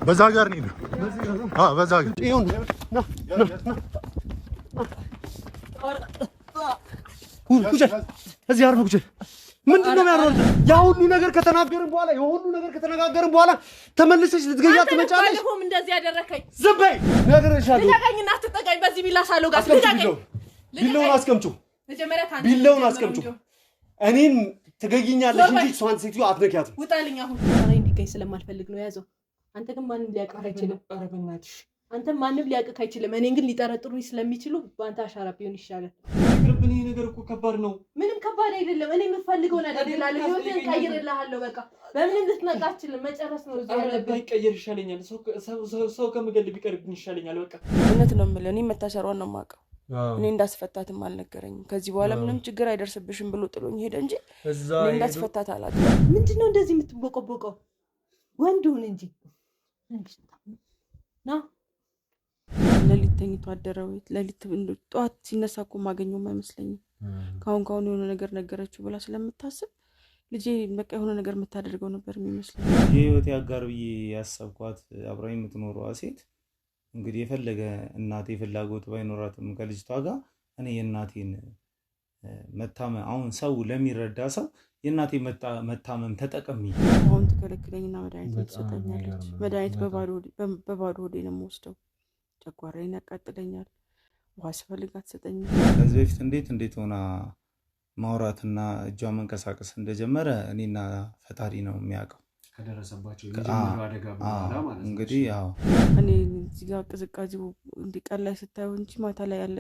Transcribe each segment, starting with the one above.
በዛ ጋር ነው። በዛ ጋር ይሁን ና እዚህ አርፈህ ቁጭ። ምንድነው የሚያደርገው? ያ ሁሉ ነገር ከተናገርን በኋላ ተመልሰሽ ልትገዣት ትመጫለሽ። ባለፈውም እንደዚህ ያደረከኝ ዝም በይ። ነገርሻለሁ። ልቀቀኝና አትጠጋኝ። በዚህ ቢላ ሳለው ጋር ልቀቀኝ። ቢላውን አስቀምጪው። መጀመሪያ ቢላውን አስቀምጪው። እኔን ትገጊኛለሽ እንጂ እሷን ሴትዮ አትነኪያትም። ውጣልኝ። አሁን ዛሬ እንዲገኝ ስለማልፈልግ ነው ያዘው። አንተ ግን ማንም ሊያውቅህ አይችልም። ኧረ በእናትሽ አንተ ማንም ሊያውቅህ አይችልም። እኔን ግን ሊጠረጥሩኝ ስለሚችሉ በአንተ አሻራ ቢሆን ይሻላል። ይቅርብኝ። ይሄ ነገር እኮ ከባድ ነው። ምንም ከባድ አይደለም። እኔ የምፈልገው ነገር እላለሁ። ህይወትን ቀይርልሃለሁ። በቃ በምንም ልትነቃ አትችልም። መጨረስ ነው እዚህ ያለብህ። ባይቀየር ይሻለኛል። ሰው ከምገል ቢቀርብኝ ይሻለኛል። በቃ እውነት ነው የምልህ። እኔ መታሰሯን ነው የማውቀው። እኔ እንዳስፈታትም አልነገረኝም። ከዚህ በኋላ ምንም ችግር አይደርስብሽም ብሎ ጥሎኝ ሄደ እንጂ እኔ እንዳስፈታት አላውቅም። ምንድነው እንደዚህ የምትቦቀቦቀው? ወንዱን እንጂ ና ሌሊት ተኝቶ አደረ ወይ? ሌሊት ጠዋት ሲነሳ እኮ ማገኘው አይመስለኝም። ካሁን የሆነ ነገር ነገረችው ብላ ስለምታስብ ልጄ በቃ የሆነ ነገር የምታደርገው ነበር የሚመስለው። የህይወቴ አጋር ብዬ ያሰብኳት አብራኝ የምትኖረዋ ሴት እንግዲህ የፈለገ እናቴ ፍላጎት ባይኖራትም ከልጅቷ ጋር እኔ የእናቴን መታመም አሁን ሰው ለሚረዳ ሰው የእናቴ መታመም ተጠቅሜ አሁን ትከለክለኝና መድኃኒት ትሰጠኛለች። መድኃኒት በባዶ ሆዴ ነው የምወስደው። ጨጓራዬን ያቃጥለኛል። ውሃ ስፈልግ አትሰጠኝም። ከዚህ በፊት እንዴት ሆና ማውራትና እጇ መንቀሳቀስ እንደጀመረ እኔና ፈጣሪ ነው የሚያውቀው። ከደረሰባቸው የመጀመሪያው አደጋ በኋላ ማለት ነው። እንግዲህ ያው እኔ እዚህ ጋር ቅዝቃዜው እንዲቀን ላይ ስታየው እንጂ ማታ ላይ ያለ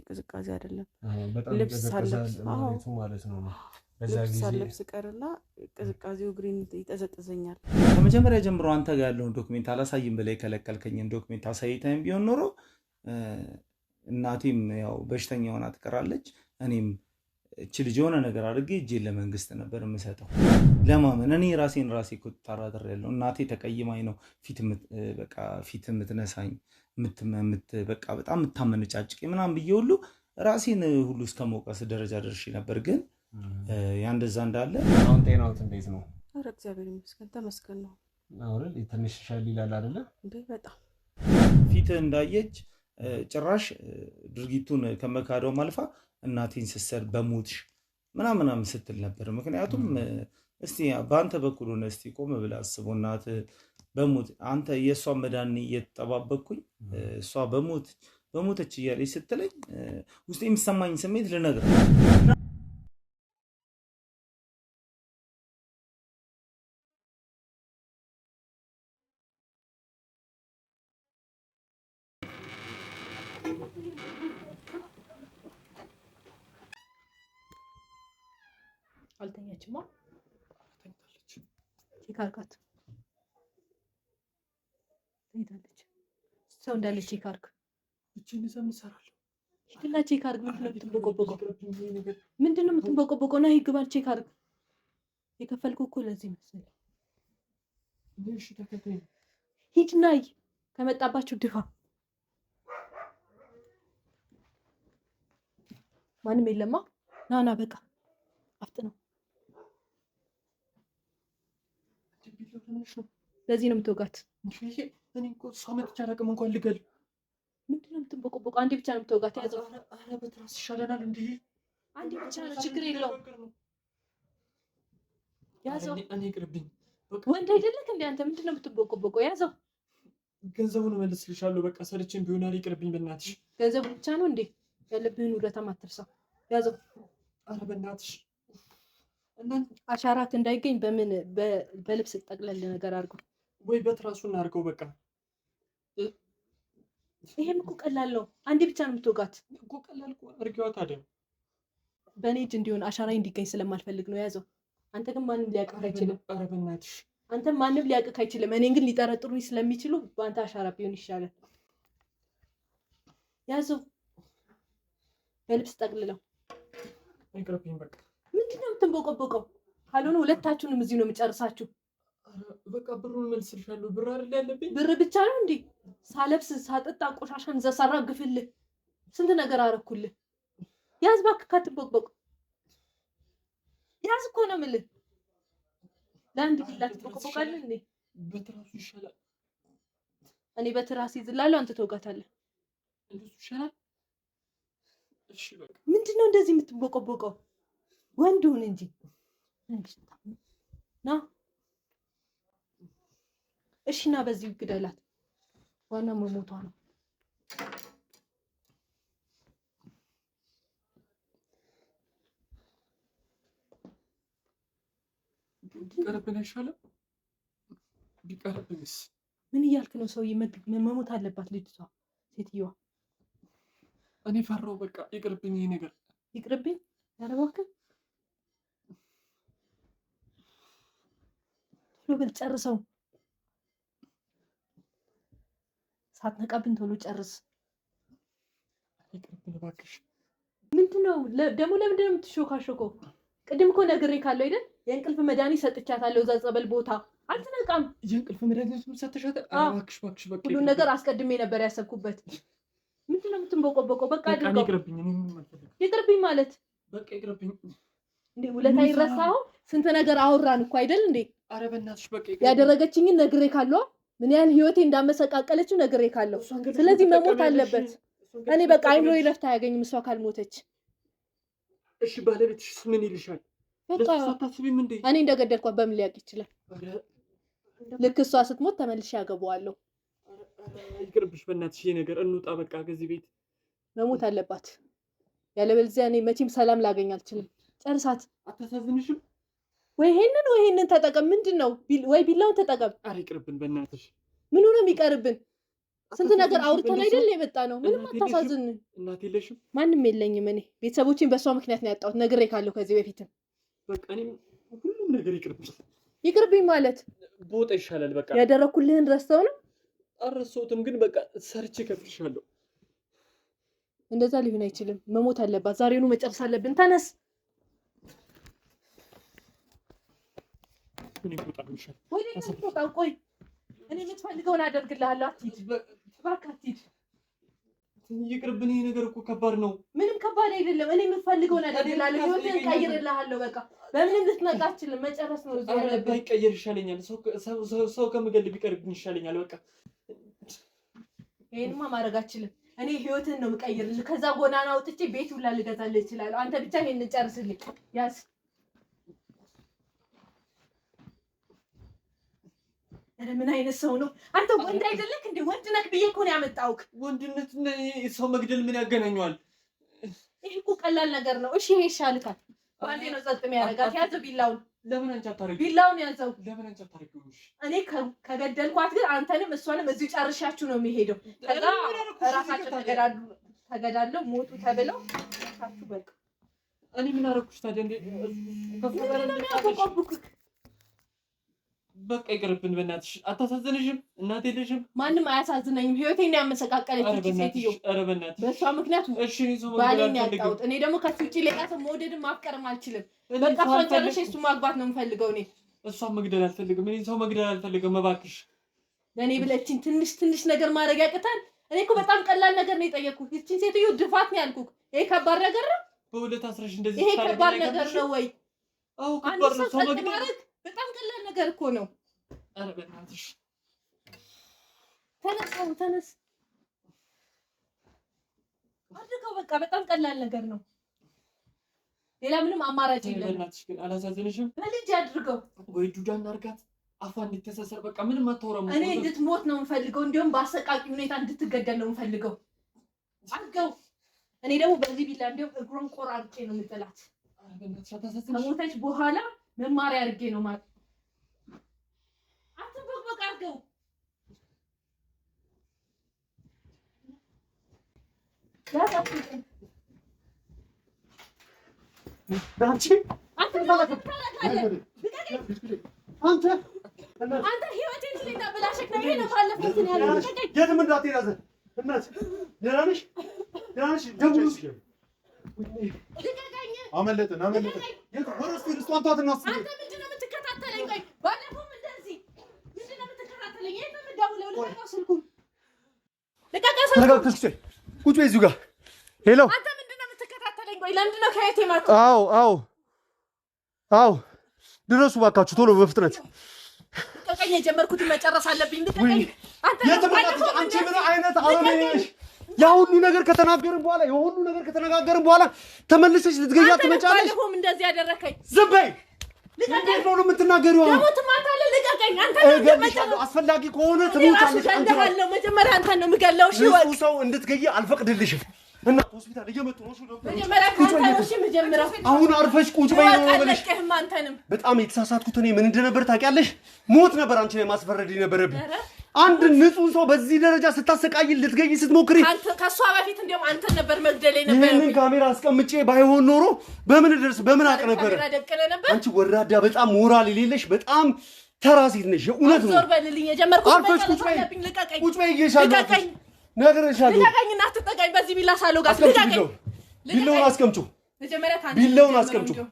ቅዝቃዜ አይደለም። ልብስ ሳለብስ ማለት ነው። ልብስ ሳለብስ ቀርና ቅዝቃዜው ግሪን ይጠዘጥዘኛል። ከመጀመሪያ ጀምሮ አንተ ጋር ያለውን ዶክሜንት አላሳይም ብለህ የከለከልከኝን ዶክሜንት አሳይተኸኝ ቢሆን ኖሮ እናቴም ያው በሽተኛ ሆና ትቀራለች። እኔም እቺ ልጅ የሆነ ነገር አድርጌ እጄን ለመንግስት ነበር የምሰጠው። ለማመን እኔ ራሴን እኮ ተጠራጥሬያለሁ። እናቴ ተቀይማኝ ነው ፊት የምትነሳኝ በቃ በጣም የምታመነጫጭቅ ምናምን ብዬ ሁሉ ራሴን ሁሉ እስከመውቀስ ደረጃ ደርሼ ነበር። ግን ያ እንደዛ እንዳለ አሁን ጤናውት እንዴት ነው? ኧረ እግዚአብሔር ይመስገን ተመስገን ነው። አሁን ትንሽ ሻል ይላል አይደለ እንዴ? በጣም ፊት እንዳየች ጭራሽ ድርጊቱን ከመካደው ማልፋ እናቴን ስሰር በሞትሽ ምናምን ስትል ነበር። ምክንያቱም እስቲ በአንተ በኩል ሆነ እስቲ ቆም ብለህ አስበው። እናት በሞት አንተ የእሷን መዳን እየተጠባበቅኩኝ እሷ በሞተች እያለች ስትለኝ ውስጥ የሚሰማኝ ስሜት ልነግርህ አልተኛችማ። ተኝታለች። ቼክ አድርጋት። ተኝታለች። ሰው እንዳለ ቼክ አድርግ። እቺን ዘም ሰራለሁ። ሂድና ቼክ አድርግ። ምንድነው የምትንበቆበቀው? ና ሂድ ግባ ቼክ አድርግ። የከፈልኩ እኮ ለዚህ መሰለኝ። እሺ ተከታይ። ሂድና ከመጣባችሁ ድፋ። ማንም የለማ። ና በቃ አፍጥነው። ለዚህ ነው የምትወጋት። እኔ እኮ እሷ መጥቻ አላውቅም እንኳን ልገል። ምንድን ነው የምትንበቆበቀው? አንዴ ብቻ ነው የምትወጋት። ያዘው። ኧረ በትራስ ይሻለናል። እንዴ አንዴ ብቻ ነው፣ ችግር የለውም። ያዘው። እኔ ይቅርብኝ። ወንድ አይደለክ እንዴ አንተ? ምንድን ነው የምትንበቆበቀው? ያዘው። ገንዘቡን እመልስልሻለሁ። በቃ ሰርቼም ቢሆን ይቅርብኝ። በእናትሽ ገንዘቡ ብቻ ነው እንዴ? ያለብህን ውለታም አትርሳ። ያዘው። ኧረ በእናትሽ አሻራት እንዳይገኝ በልብስ ጠቅለል ነገር አድርገው ወይ በትራሱ እናድርገው። በቃ ይሄም እኮ ቀላል ነው። አንዴ ብቻ ነው የምትወጋት እኮ። ቀላል እኮ አድርጌዋ። ታዲያ በእኔ እጅ እንዲሆን አሻራ እንዲገኝ ስለማልፈልግ ነው። ያዘው። አንተ ግን ማንም ሊያውቅህ አይችልም። ኧረ በእናትሽ አንተ ማንም ሊያውቅህ አይችልም። እኔን ግን ሊጠረጥሩኝ ስለሚችሉ በአንተ አሻራ ቢሆን ይሻላል። ያዘው። በልብስ ጠቅልለው። ይቅርብኝ በቃ። ምንድን ነው የምትንበቆበቀው? ካልሆነ ሁለታችሁንም እዚሁ ነው የምጨርሳችሁ። በቃ ብሩን እመልስልሻለሁ። ብር አይደል ያለብኝ? ብር ብቻ ነው እንዴ? ሳለብስ ሳጠጣ ቆሻሻን ዘሳራ ግፍልህ ስንት ነገር አረኩልህ። ያዝ እባክህ ካትቦቅቦቅ ያዝ እኮ ነው የምልህ ለአንድ ቢላ ትቦቅቦቃለህ እንዴ በትራሱ ይሻላል እኔ በትራስ ይዝላለሁ አንተ ተወጋታለህ እንደሱ ይሻላል እሺ በቃ ምንድነው እንደዚህ የምትቦቀቦቀው ወንድ ሁን እንጂ ና እሺ ና በዚህ ግደላት ዋና መሞቷ ነው ቢቀርብን ይሻላል ቢቀርብንስ ምን እያልክ ነው ሰውዬ መሞት አለባት ልጅቷ ሴትዮዋ እኔ ፈራው በቃ ይቅርብኝ ይሄ ነገር ይቅርብኝ ኧረ እባክህ ቶሎ በል ጨርሰው ሳትነቃብን ቶሎ ጨርስ ይቅርብኝ እባክሽ ምንድነው ደግሞ ለምንድነው የምትሾካሾከው ቅድም እኮ ነግሬ ካለው አይደል የእንቅልፍ መድኃኒት ሰጥቻታለሁ እዛ ጸበል ቦታ አልተነቃም የእንቅልፍ መድኃኒት ሰጥቻታለሁ እባክሽ በቃ ሁሉ ነገር አስቀድሜ ነበር ያሰብኩበት ምንድነው የምትንቦቆቦቀው በቃ አድርገው ይቅርብኝ እኔ ምን ማለት ይቅርብኝ ማለት በቃ ይቅርብኝ እንዴ ውለታ ይረሳው ስንት ነገር አወራን እኮ አይደል እንዴ ኧረ በእናትሽ በቃ ያደረገችኝን ነግሬ ካለው ምን ያህል ህይወቴ እንዳመሰቃቀለችው ነግሬ ካለው ስለዚህ መሞት አለበት እኔ በቃ አይምሮ ይረፍታ አያገኝም እሷ ካልሞተች እሺ ባለቤትሽ ምን ይልሻል በቃ አታስቢም እንዴ እኔ እንደገደልኳት በምን ሊያውቅ ይችላል ልክ እሷ ስትሞት ተመልሼ ያገባዋለሁ ይቅርብሽ በእናትሽ ይሄ ነገር እንውጣ በቃ ከዚህ ቤት መሞት አለባት ያለበለዚያ እኔ መቼም ሰላም ላገኝ አልችልም ጨርሳት አታሳዝንሽም ወይ ይሄንን ተጠቀም ምንድነው ወይ ቢላውን ተጠቀም ኧረ ይቅርብን በእናትሽ ምኑ ነው የሚቀርብን ስንት ነገር አውርተን አይደል የመጣ ነው ምንም አታሳዝን እናት የለሽም ማንም የለኝም እኔ ቤተሰቦቼን በሷ ምክንያት ነው ያጣሁት ነግሬ ካለው ከዚህ በፊትም በቃ እኔም ሁሉም ነገር ይቅርብኝ ማለት ቦታ ይሻላል በቃ ያደረኩልህን ረስተው ነው አረሰውትም ግን በቃ ሰርቼ ከፍልሻለሁ እንደዛ ሊሆን አይችልም መሞት አለባት ዛሬውኑ መጨረስ አለብን ተነስ እኔ ወጣሁ ይሻላል ወይ ነው ቆይ እኔ የምትፈልገውን አደርግልሃለሁ አትሂድ እባክህ አትሂድ ይቅርብኝ ይሄ ነገር እኮ ከባድ ነው ምንም ከባድ አይደለም እኔ የምትፈልገውን አደርግልሃለሁ ህይወትን ቀይርልሃለሁ በቃ በምንም ልትነቃ አትችልም መጨረስ ነው እዚህ ያለብህ ባይቀየር ይሻለኛል ሰው ከመገል ቢቀርብኝ ይሻለኛል በቃ ይሄንማ ማድረግ አትችልም እኔ ህይወትን ነው የምቀይርልህ ከዛ ጎናና አውጥቼ ቤት ሁላ ልገዛልህ እችላለሁ አንተ ብቻ ይሄን ጨርስልኝ ያዝ እረ ምን አይነት ሰው ነው አንተ ወንድ አይደለክ እንዴ ወንድ ነክ ብዬ እኮ ነው ያመጣሁክ ወንድነት እና ሰው መግደል ምን ያገናኘዋል ይሄ እኮ ቀላል ነገር ነው እሺ ይሄ ይሻልካል ባንዴ ነው ጸጥ የሚያደርጋት ያዘው ቢላውን ለምን አንቺ አታረጊው ቢላውን ያዘው ለምን አንቺ አታረጊው እኔ ከገደልኳት ግን አንተንም እሷንም እዚህ ጨርሻችሁ ነው የሚሄደው ከዛ ራሳቸው ተገዳለው ሞቱ ተብለው ታችሁ በቃ እኔ ምን አደረኩሽ ታዲያ እንዴ በቃ ይቅርብን በእናትሽ አታሳዝንሽም እናቴ የለሽም ማንም አያሳዝነኝም ህይወቴን ያመሰቃቀለች ሴትዮ ኧረ በእናትሽ በሷ ምክንያት እሺ ሰው ባሌን ያጣሁት እኔ ደግሞ ከሱ ውጪ ሌላ ሰው መውደድም ማፍቀርም አልችልም በቃ እሷን ጨርሼ እሱ ማግባት ነው የምፈልገው እኔ እሷን መግደል አልፈልግም እኔ ሰው መግደል አልፈልግም እባክሽ ለእኔ ብለችን ትንሽ ነገር ማድረግ ያቅታል እኔ እኮ በጣም ቀላል ነገር ነው የጠየኩት ይህችን ሴትዮ ድፋት ነው ያልኩት ይሄ ከባድ ነገር ነው በሁለት አስረሽ እንደዚህ ይሄ ከባድ ነገር ነው ወይ አዎ ከባድ ነው ሰው መግደል በጣም ቀላል ነገር እኮ ነው ኧረ በእናትሽ ተነስ አድርገው በቃ በጣም ቀላል ነገር ነው ሌላ ምንም አማራጭ የለም በእናትሽ ግን አላሳዝንሽም በልጅ አድርገው ወይ ዱዳ እናርጋት አፏ እንድትተሳሰር በቃ ምንም አታወራም እኔ እንድትሞት ነው የምፈልገው እንዲሁም በአሰቃቂ ሁኔታ እንድትገደል ነው የምፈልገው አድርገው እኔ ደግሞ በዚህ ቢላ እንዲሁም እግሯን ቆራርጬ ነው የምጥላት ኧረ በእናትሽ አታሳዝንሽ ከሞተች በኋላ መማሪያ አድርጌ ነው ማለት አትበቅ አድርገው አንተ ህይወቴን ስለታበላሸክ ነው። ይሄ ነው ባለፈው እንትን ያለው የትም እንዳትሄድ እናት ደህና ነሽ? ደውሉ እስኪ አመለጥን የት ወረስ እሷን ተዋትና እስኪ አንተ ምንድን ነው የምትከታተለኝ? ቆይ ባለፈውም እንደዚህ ምንድን ነው የምትከታተለኝ? የት ነው የምትደውለው? ልቀቀው ስልኩን ልቀቀው ስልኩን። ተረጋግተሽ ቁጭ በይ እዚሁ ጋር ሄሎ አንተ ምንድን ነው የምትከታተለኝ? ቆይ ለምንድን ነው ከየት የማትወጣው? አዎ ድረሱ ባካችሁ ቶሎ በፍጥነት ልቀቀኝ። የጀመርኩት መጨረስ አለብኝ። ልቀቀኝ። አንቺ ምን አይነት አረመኔ ነሽ? ያ ሁሉ ነገር ከተናገርን በኋላ ተመልሰሽ ልትገያት ትመጫለሽ። ባለፈውም እንደዚህ ያደረከኝ። ዝም በይ። እንዴት ነው የምትናገሪው? ደግሞ ትማታለህ። ልቀቀኝ። አንተ እገልሻለሁ። አስፈላጊ ከሆነ ትሞቻለሽ። አንተ መጀመሪያ አንተን ነው የምገለው። እሺ ንጹህ ሰው እንድትገይ አልፈቅድልሽም። እና ሆስፒታል እየመጡ ነው። መጀመሪያ ካንተ ነው የምጀምረው። አሁን አርፈሽ ቁጭ በይ ነው የምልሽ። አንተንም በጣም የተሳሳትኩት እኔ ምን እንደነበር ታውቂያለሽ? ሞት ነበር አንቺ ላይ ማስፈረድ የነበረብኝ። አንድ ንጹህ ሰው በዚህ ደረጃ ስታሰቃይ ልትገይ ስትሞክሪ ከሷ በፊት እንደውም አንተን ነበር መግደል የነበረብኝ። ይሄንን ካሜራ አስቀምጬ ባይሆን ኖሮ በምን አቅ ነበር? አንቺ ወራዳ፣ በጣም ሞራል የሌለሽ በጣም ተራ ሴት ነሽ። የእውነት ነው። ዞር በልልኝ። የጀመርኩት አርፈሽ ቁጭ በይ። ቁጭ በይ እየሻለሁ ነገርሻለሁ። ልቀቀኝ እና አትጠቀኝ። በዚህ ቢላ ሳለው ጋር ልቀቀኝ። ቢላውን አስቀምጪው። መጀመሪያ ካንተ ቢላውን አስቀምጪው።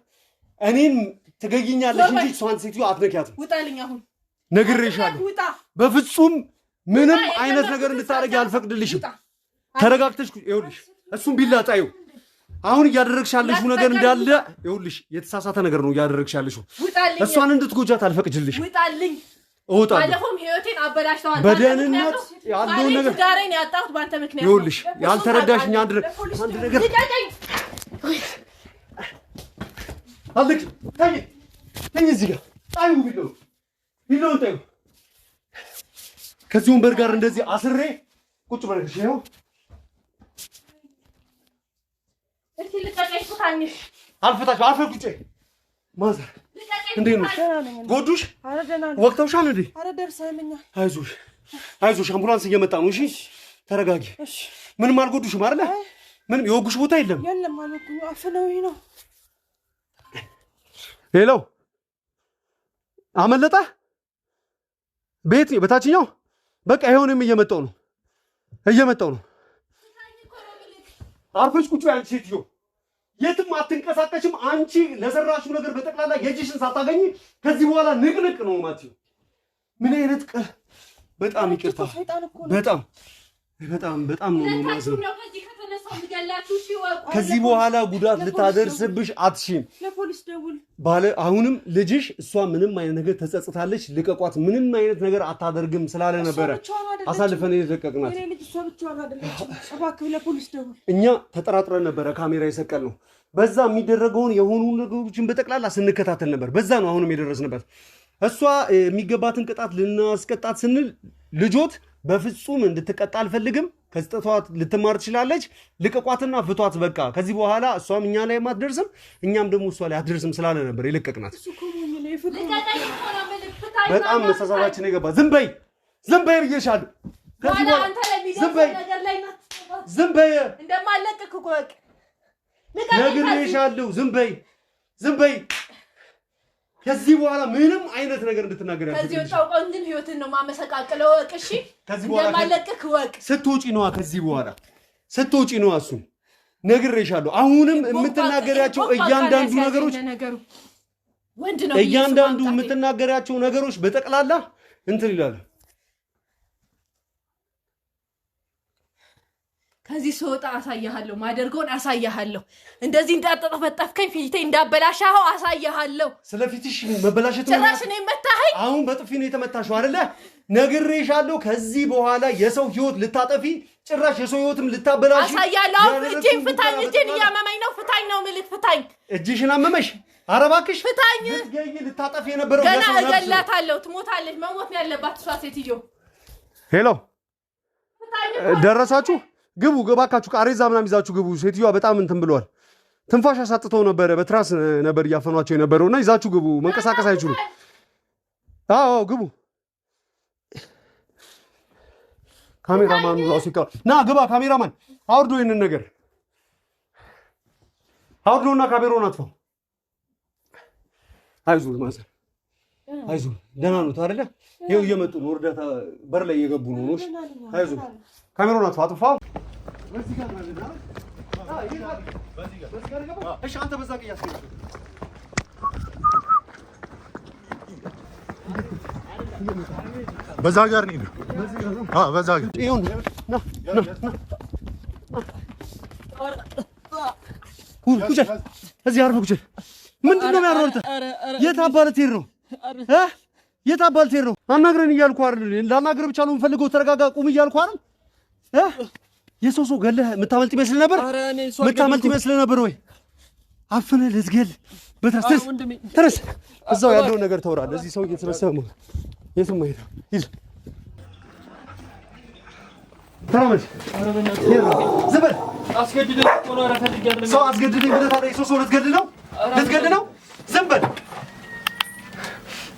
እኔን ትገይኛለሽ እንጂ እሷን ሴትዮ አትነኪያትም። ውጣልኝ አሁን ነግሬሻለሁ። በፍጹም ምንም አይነት ነገር እንድታረጊ አልፈቅድልሽም። ተረጋግተሽ ይኸውልሽ፣ እሱም ቢላ ጣዩ። አሁን እያደረግሽ ያለሽው ነገር እንዳለ ይኸውልሽ፣ የተሳሳተ ነገር ነው እያደረግሽ ያለሽው። እሷን እንድትጎጃት አልፈቅድልሽም። ውጣልኝ። እወጣለሁ። ባለፈውም ህይወቴን አበላሽተዋል። በደህንነት ያለውን ነገር ዳሬን ያጣሁት ባንተ ምክንያት ነው። ይኸውልሽ፣ ያልተረዳሽኝ አንድ ነገር አልክ። ተኝ እዚህ ጋር ጣዩ። ቢላውን ጣዩ። ከዚህ ወንበር ጋር እንደዚህ አስሬ ቁጭ በልሽ። ይኸው እስቲ ልቀቀኝ። ፉታኝሽ አልፈታሽ። አልፈት ቁጭ ማዘር እንዴት ነው? ጎዱሽ? ወቅተውሻል እንዴ? ኧረ ደርሰኸኛል። አይዞሽ አምቡላንስ እየመጣ ነው። እሺ ተረጋጊ። ምንም አልጎዱሽም አይደለ? ምንም የወጉሽ ቦታ የለም? የለም አልወጉኝ። አፍነውኝ ነው። ሄሎ አመለጠ? ቤት በታችኛው በቃ ይሄውንም እየመጣው ነው። አርፈሽ ቁጭ ያልሽ ሴትዮ የትም አትንቀሳቀሽም። አንቺ ለሰራሽው ነገር በጠቅላላ የእጅሽን ሳታገኝ ከዚህ በኋላ ንቅንቅ ነው ማለት። ምን አይነት በጣም ይቅርታ። በጣም ነው ማዘን። ከዚህ በኋላ ጉዳት ልታደርስብሽ አትሽም። ለፖሊስ ደውል አሁንም ልጅሽ እሷ ምንም አይነት ነገር ተጸጽታለች፣ ልቀቋት፣ ምንም አይነት ነገር አታደርግም ስላለ ነበረ አሳልፈን የለቀቅናት። የኔ ልጅ እሷ ብቻዋን አይደለችም። እባክህ ለፖሊስ ደውል። እኛ ተጠራጥረን ነበረ ካሜራ የሰቀልነው። በዛ የሚደረገውን የሆኑ ነገሮችን በጠቅላላ ስንከታተል ነበር። በዛ ነው አሁንም የደረስንበት። እሷ የሚገባትን ቅጣት ልናስቀጣት ስንል ልጆት በፍጹም እንድትቀጣ አልፈልግም። ከስጠቷ ልትማር ትችላለች። ልቀቋትና ፍቷት በቃ። ከዚህ በኋላ እሷም እኛ ላይ አትደርስም፣ እኛም ደግሞ እሷ ላይ አትደርስም ስላለ ነበር የለቀቅናት። በጣም መሳሳታችን የገባ ዝም በይ ብዬሻለሁ። ዝም በይ እንደማለቅክ ወቅ ነግሬሻለሁ። ዝም በይ። ከዚህ በኋላ ምንም አይነት ነገር እንድትናገር ያልኩት ከዚህ ወጣው ቆንጆን ህይወትን ነው ማመሰቃቀለው። ወቅ እሺ፣ እንደማለቅክ ወቅ። ስትወጪ ነዋ፣ ከዚህ በኋላ ስትወጪ ነዋ። እሱ ነግሬሻለሁ። አሁንም የምትናገሪያቸው እያንዳንዱ ነገሮች በጠቅላላ እንትን ይላል። ከዚህ ስወጣ አሳያለሁ፣ ማደርገውን አሳያለሁ። እንደዚህ እንዳጠጠፈጠፍከኝ ፊቴ እንዳበላሻው አሳያለሁ። ስለፊትሽ መበላሸት ጭራሽ ነው የመታኸኝ። አሁን በጥፊ ነው የተመታሽው አይደለ? ነግሬሻለሁ። ከዚህ በኋላ የሰው ህይወት ልታጠፊ ጭራሽ የሰው ህይወትም ልታበላሽ አሳያለሁ። እጄን ፍታኝ። እጄን እያመመኝ ነው። ፍታኝ ነው የምልህ። ፍታኝ። እጅሽን አመመሽ? ኧረ እባክሽ ፍታኝ። ልታጠፊ የነበረው ገና እገላታለሁ። ትሞታለች። መሞት ነው ያለባት እሷ ሴትዮ። ሄሎ ደረሳችሁ? ግቡ እባካችሁ። ቃሬዛ ምናምን ይዛችሁ ግቡ። ሴትዮዋ በጣም እንትን ብለዋል። ትንፋሽ አሳጥተው ነበረ። በትራስ ነበር እያፈኗቸው የነበረውና ይዛችሁ ግቡ። መንቀሳቀስ አይችሉም። አዎ ግቡ። ካሜራማኑ ራሱ ይቀር ና ግባ። ካሜራማን አውርዶ ይሄንን ነገር አውርዶና ካሜራውን አጥፋው። አይዞህ ማዘር አይዞህ። ደህና ነው አይደለ? ይኸው እየመጡ ነው። እርዳታ በር ላይ እየገቡ ነው። አይዞህ ካሜራውን አጥፋው። በዚህ ጋር ማለት ነው። እሺ አንተ በዛ ቅያስ ነው። በዛ ጋር ነው። በዛ ጋር ይሁን። ቁጭ እዚህ አርፈህ ቁጭ። ምንድነው የሚያሮርህ? የት አባልህ ትሄድ ነው? የት አባልህ ትሄድ ነው? አናግረን እያልኩህ አይደል? ላናግርህ ብቻ ነው የምፈልገው። ተረጋጋ፣ ቁም እያልኩህ አይደል? የሰው ገለህ የምታመልጥ ይመስል ነበር? የምታመልጥ ይመስል ነበር ወይ? አፍነህ ልትገል ተነስ። እዛው ያለውን ነገር ተወራለህ። እዚህ ሰው እየተሰበሰበ ነው። የትም አይሄድም። ሂድ ተራመድ። ዝም በል። አስገድደኝ እኮ ነው። ኧረ ፈልጌያለሁ። ሰው አስገድደኝ ብለህ ታዲያ የሰው ሰው ልትገድል ነው? ዝም በል።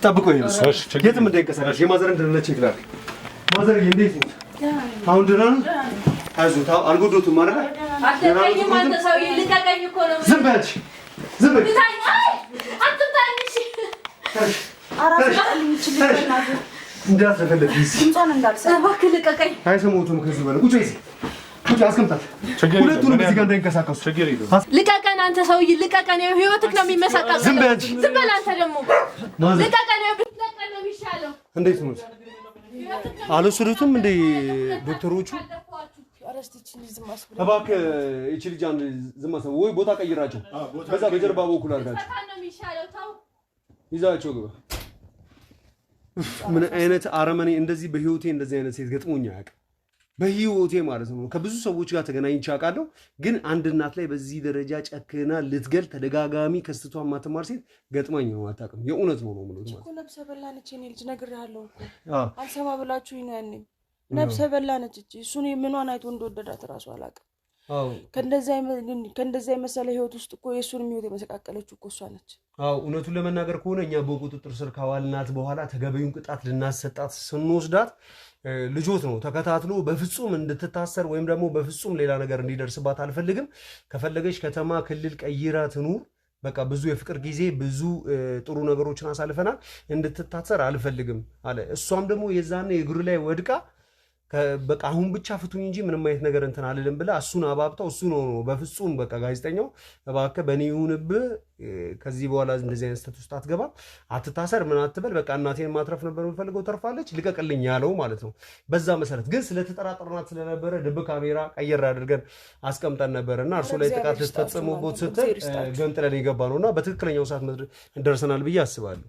ጠብቆኝ ነው። የትም እንዳይንቀሳቀስ የማዘርን ደህንነት ቼክ ላድርግ። ማዘርዬ እንዴት ነው? አሁን ደህና ነው? አይዞህ አልጎዶቱም ማለት ነው። አትጠይቅም አንተ ሰውዬ። ልቀቀኝ እኮ ነው። ዝም በል። ዝም በል። አትምታኝሽ። እንዳትለፈልፍ ድምጿን እንዳልሰማ እባክህ ልቀቀኝ። አይሰሙትም። ከዚህ በላይ ቁጭ በይ። ቁጭ አስቀምጣት። ሁለቱንም እዚህ ጋር እንዳይንቀሳቀሱ። ልቀቀን አንተ ሰውዬ ልቀቀን። ህይወትህ ነው የሚመሰቃቀለው። ዝም በል። ዝም በል አንተ ደግሞ ልቀቀን። ብትለቀን ነው የሚሻለው። እንዴት ነው አልወሰዱትም እንዴ ዶክተሮቹ? እባክህ ይቺ ልጅ አንድ ዝም አሰብ ወይ ቦታ ቀይራቸው። በዛ በጀርባ በኩል አድርጋቸው ይዛቸው ግባ። ምን አይነት አረመኔ! እንደዚህ በህይወቴ እንደዚህ አይነት ሴት ገጥሞኝ አያውቅም። በህይወቴ ማለት ነው። ከብዙ ሰዎች ጋር ተገናኝቼ አውቃለሁ፣ ግን አንድ እናት ላይ በዚህ ደረጃ ጨክና ልትገል ተደጋጋሚ ከስተቷ ማትማር ሴት ገጥማኝ ነው አታውቅም። የእውነት ነው ማለት ነው። እኮ ነፍሰ በላነች የኔ ልጅ ነግሬሃለሁ እኮ አልሰማ ብላችሁኝ ነው ያኔ። ነፍሰ በላነች እቺ። እሱን ምኗን አይቶ እንደወደዳት እራሱ አላውቅም። ከእንደዛ የመሰለ ህይወት ውስጥ እኮ የእሱን ህይወት የመሰቃቀለችው እኮ እሷ ነች። እውነቱን ለመናገር ከሆነ እኛ በቁጥጥር ስር ካዋልናት በኋላ ተገቢውን ቅጣት ልናሰጣት ስንወስዳት ልጆት ነው ተከታትሎ በፍጹም እንድትታሰር ወይም ደግሞ በፍጹም ሌላ ነገር እንዲደርስባት አልፈልግም። ከፈለገች ከተማ ክልል ቀይራ ትኑር። በቃ ብዙ የፍቅር ጊዜ ብዙ ጥሩ ነገሮችን አሳልፈናል። እንድትታሰር አልፈልግም አለ። እሷም ደግሞ የዛኔ እግሩ ላይ ወድቃ በቃ አሁን ብቻ ፍቱኝ እንጂ ምንም አይነት ነገር እንትን አልልም ብላ እሱን አባብታው እሱ ነው በፍጹም በቃ ጋዜጠኛው እባክህ በእኔ ይሁንብህ፣ ከዚህ በኋላ እንደዚህ አይነት ስህተት ውስጥ አትገባም፣ አትታሰር፣ ምን አትበል፣ በቃ እናቴን ማትረፍ ነበር የምፈልገው ተርፋለች፣ ልቀቅልኝ ያለው ማለት ነው። በዛ መሰረት ግን ስለተጠራጠርናት ስለነበረ ድብ ካሜራ ቀየር አድርገን አስቀምጠን ነበር እና እርሱ ላይ ጥቃት ልትፈጽሙበት ስትል ገንጥለን የገባ ነው እና በትክክለኛው ሰዓት ደርሰናል ብዬ አስባለሁ።